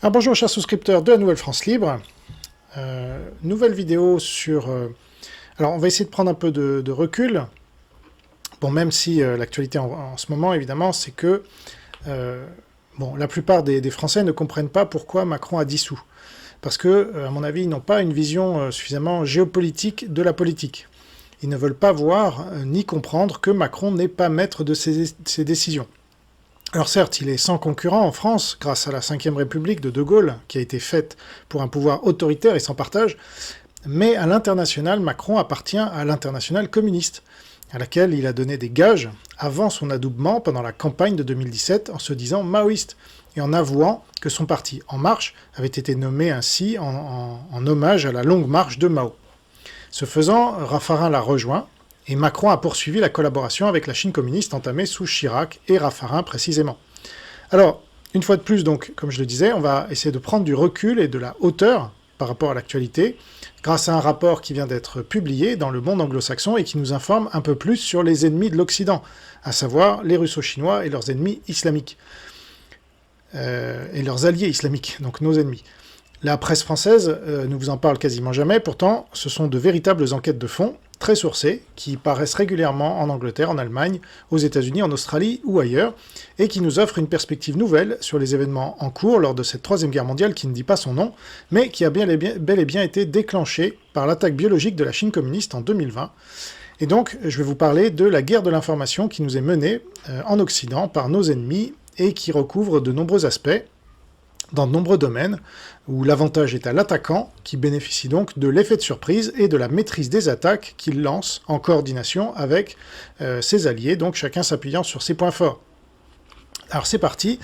Alors bonjour chers souscripteurs de la Nouvelle France Libre. Nouvelle vidéo sur... Alors on va essayer de prendre un peu de recul. Bon, même si l'actualité en ce moment, évidemment, c'est que la plupart des Français ne comprennent pas pourquoi Macron a dissous. Parce que, à mon avis, ils n'ont pas une vision suffisamment géopolitique de la politique. Ils ne veulent pas voir ni comprendre que Macron n'est pas maître de ses décisions. Alors certes, il est sans concurrent en France, grâce à la Ve République de De Gaulle, qui a été faite pour un pouvoir autoritaire et sans partage, mais à l'international, Macron appartient à l'international communiste, à laquelle il a donné des gages avant son adoubement pendant la campagne de 2017 en se disant maoïste, et en avouant que son parti En Marche avait été nommé ainsi en hommage à la longue marche de Mao. Ce faisant, Raffarin l'a rejoint, et Macron a poursuivi la collaboration avec la Chine communiste entamée sous Chirac et Raffarin précisément. Alors, une fois de plus, donc, comme je le disais, on va essayer de prendre du recul et de la hauteur par rapport à l'actualité, grâce à un rapport qui vient d'être publié dans le monde anglo-saxon et qui nous informe un peu plus sur les ennemis de l'Occident, à savoir les Russo-Chinois et leurs ennemis islamiques, et leurs alliés islamiques, donc nos ennemis. La presse française ne vous en parle quasiment jamais, pourtant ce sont de véritables enquêtes de fond, très sourcées, qui paraissent régulièrement en Angleterre, en Allemagne, aux États-Unis, en Australie ou ailleurs, et qui nous offrent une perspective nouvelle sur les événements en cours lors de cette Troisième Guerre mondiale qui ne dit pas son nom, mais qui a bel et bien été déclenchée par l'attaque biologique de la Chine communiste en 2020. Et donc, je vais vous parler de la guerre de l'information qui nous est menée en Occident par nos ennemis et qui recouvre de nombreux aspects, dans de nombreux domaines, où l'avantage est à l'attaquant, qui bénéficie donc de l'effet de surprise et de la maîtrise des attaques qu'il lance en coordination avec ses alliés, donc chacun s'appuyant sur ses points forts. Alors c'est parti,